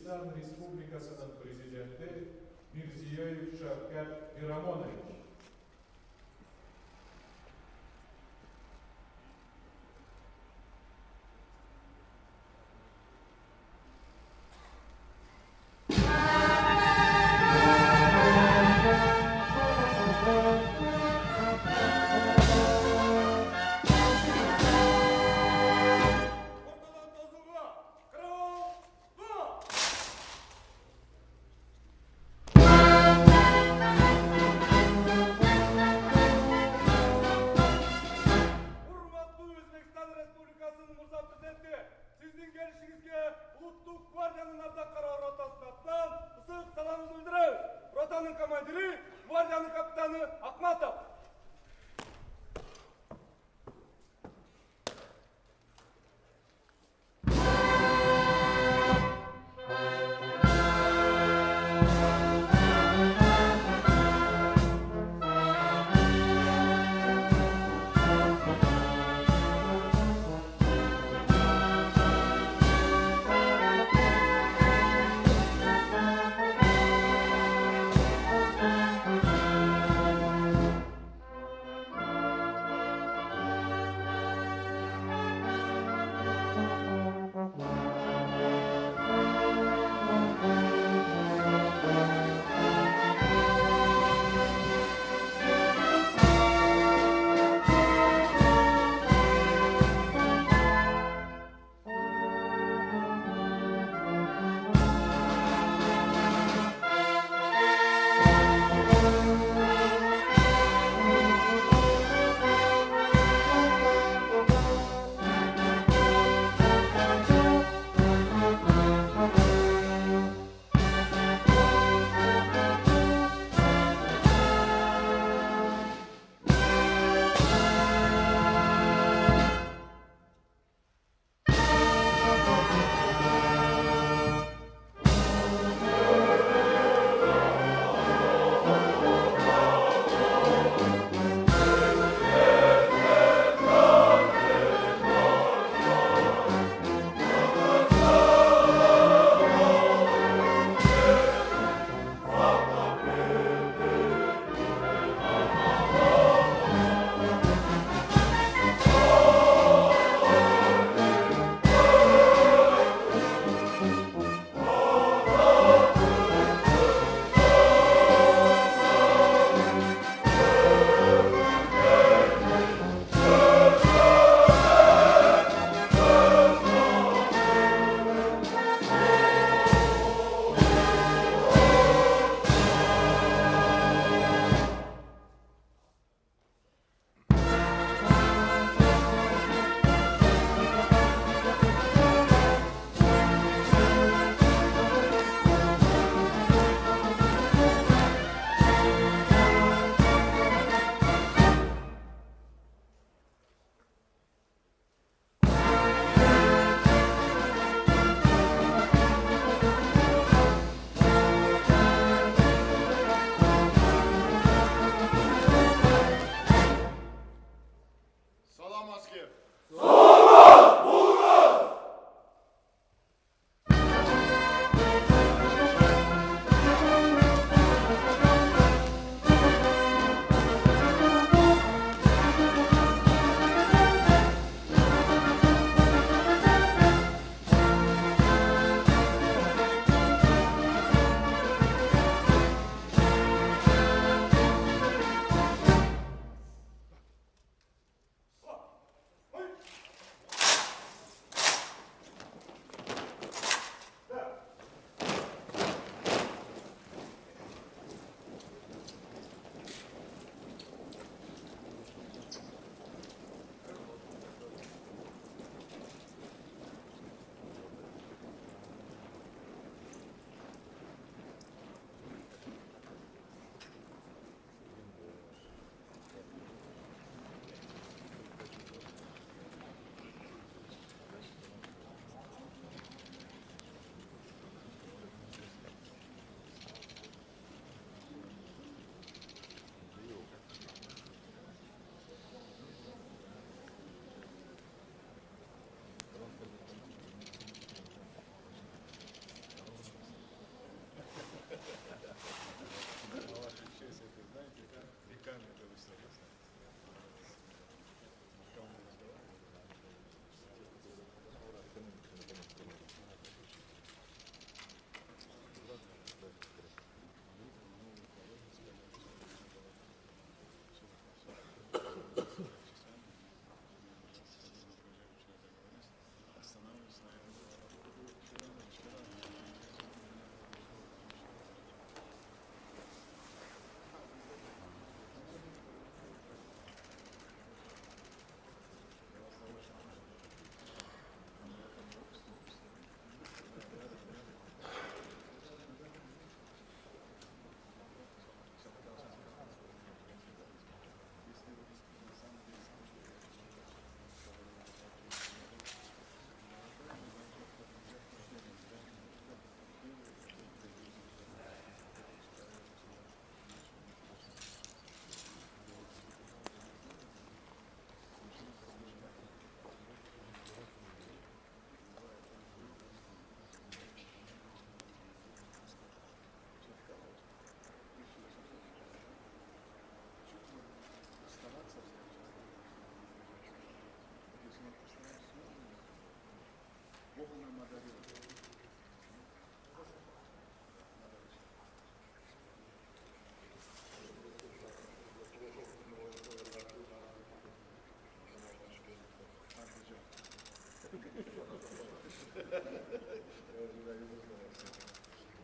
Өзбекстан Республикасының президенті Мирзиёев Шавкат Миромонович. Командиры, гвардияның капитаны Ахматов.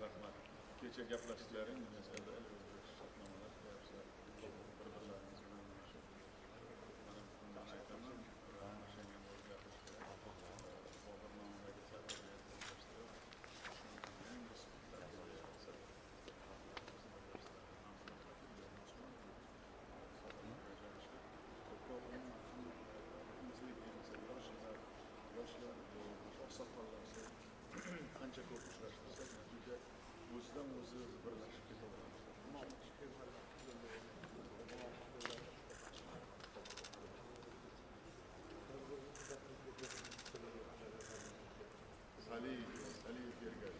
Rahmat. Kecha gaplashdlaring masalada shartnomalar bir-birlaringiz bilan mana bundan aytaman o'shanga o'zgartirish kerak. Bobur nomidagi sariyani o'zlashtirib yangi suhbatlarga yaratilsa yoshlar oqsoqollar qancha ko'p uchrashmasak natija o'zidan o'zi birlashib Салиев Гергаш,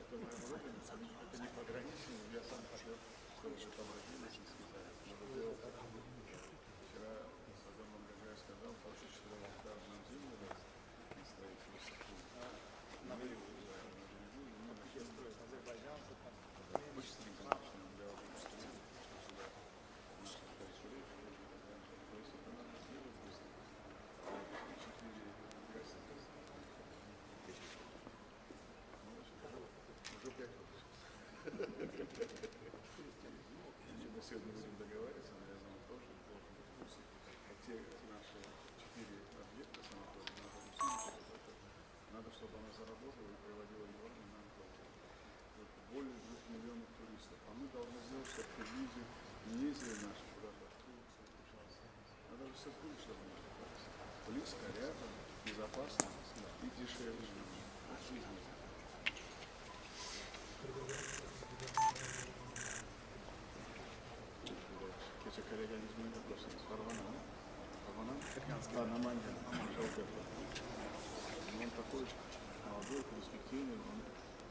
это моя родина, это не пограничный, я сам хотел, чтобы вы там родились и сказали. Надо делать так. Вчера Садам Амгажай сказал, получить 4 гектара на землю, строительство. На берегу, быстренько начнем делать, что сюда наши пришли, то есть это надо сделать быстро. 4 уже 5 мы сегодня будем договариваться, наверное, тоже должен быть курс. Те наши 4 объекта санатория надо, чтобы она заработала и приводила его на более 2 миллионов туристов. А мы должны сделать, чтобы люди не ездили наши куда-то. Надо же все будет, чтобы близко, рядом, безопасно и дешевле. Kecha kollegangiz bilan gaplashamiz. Farg'ona. Namangan. Он такой молодой, перспективный, он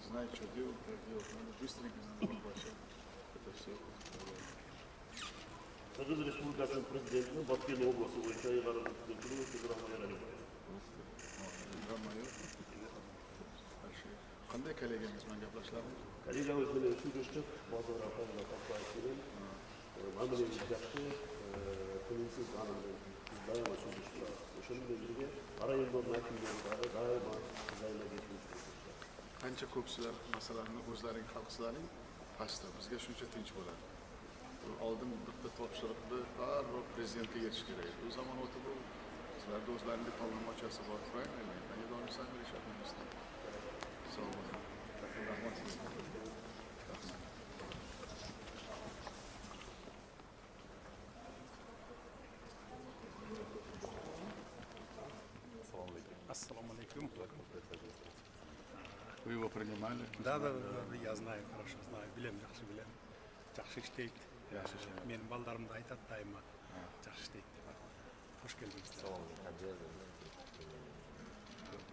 знает, что делать, как делать. Надо быстренько воплощать это все. Qirg'iz Respublikasining prezidenti Botken oblasti bo'yicha yig'ilib o'ttirib programmalarni qanday kollegangiz bilan gaplashdingiz? Kollegamiz bilan suhbatlashib, bozor raqamini topib ma'muriy yaxshi, tinimsiz doimo suhbatlashib, o'sha bilan birga rayonlar vakillari doimo sizlarga qancha ko'pchilar masalani o'zlaring hal qilsalaring pastda bizga shuncha tinch bo'ladi. Oldin bitta topshiriqni darrov prezidentga yetish kerak edi. U zamon o'tib sizlarda o'zlaringga tanlamochasi bor, правильно? Они должны сами решать на местах. Ассаламу алейкум. Вы его принимали? Да, я знаю, хорошо знаю. Билем, жақсы билем. Жақсы іштейді. Менің балдарым да айтады дайыма. Жақсы іштейді деп. Хош келдіңіздер.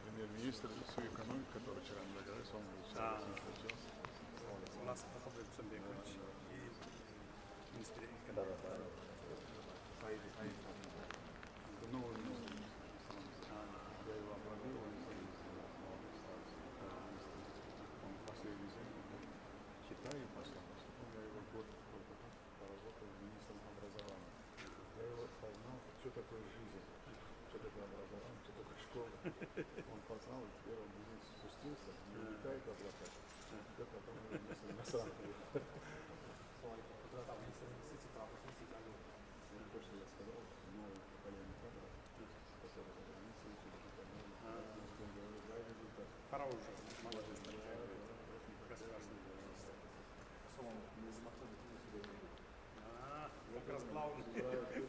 Премьер-министр всю экономику, который вчера наговорился, он У нас Хабиб Сумбекович и министр экономики. новый министр. Я его обладал, он последний землю в Китае послал. Я его год поработал министром образования. Я его познал, что такое жизнь, что такое образование, что такое школа. Он познал, и теперь он бизнес спустился, не летает в облаках. Это потом на самом деле. То, что я сказал, новое поколение кадров, которые за границей учат, результат. Пора уже, молодежь подтягивает. Государственный. Как раз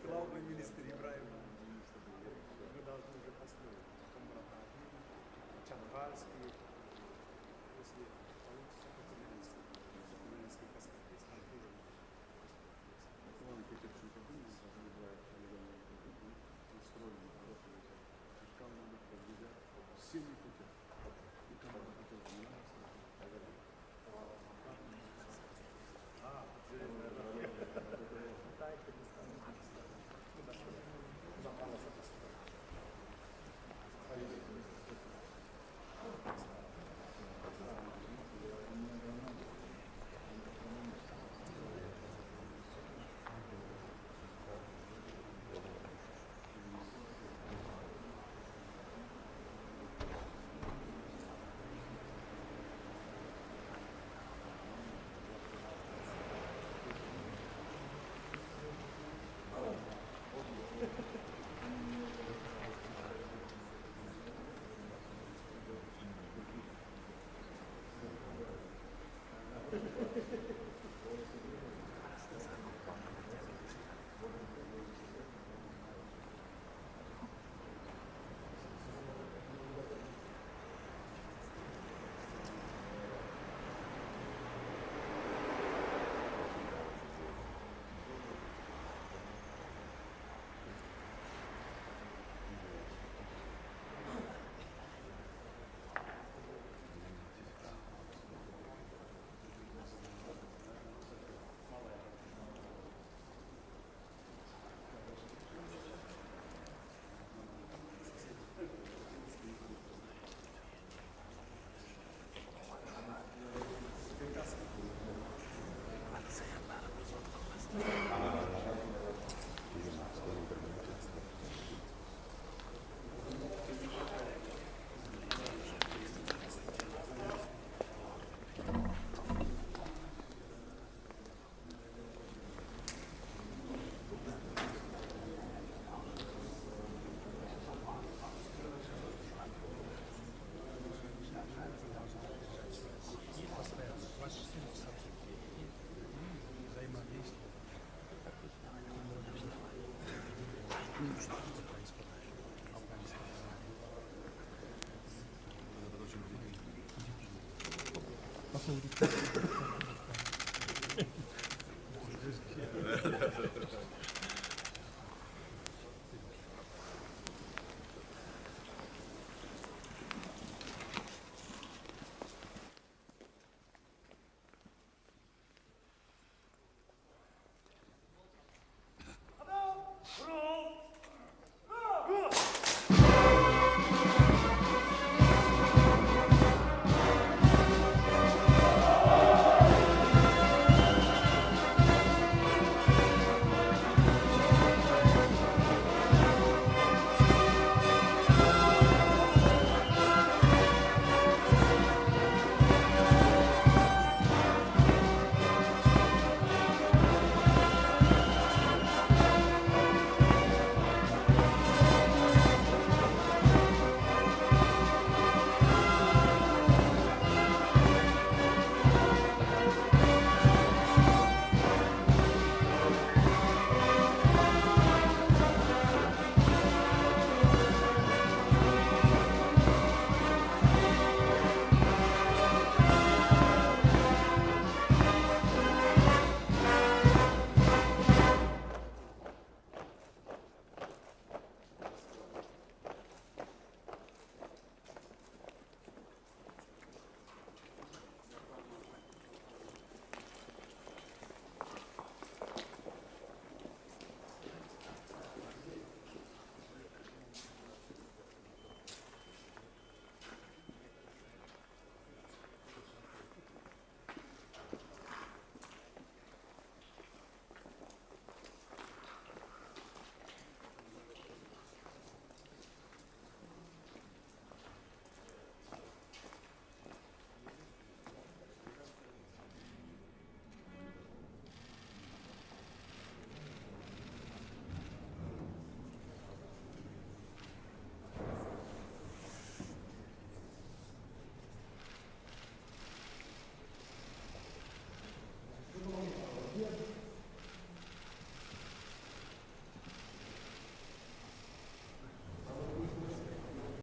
главный министр Ибраим. Мы должны уже построить. Потом Чангарский, если получится, то Тюменский паспорт. Там тоже. Nasıl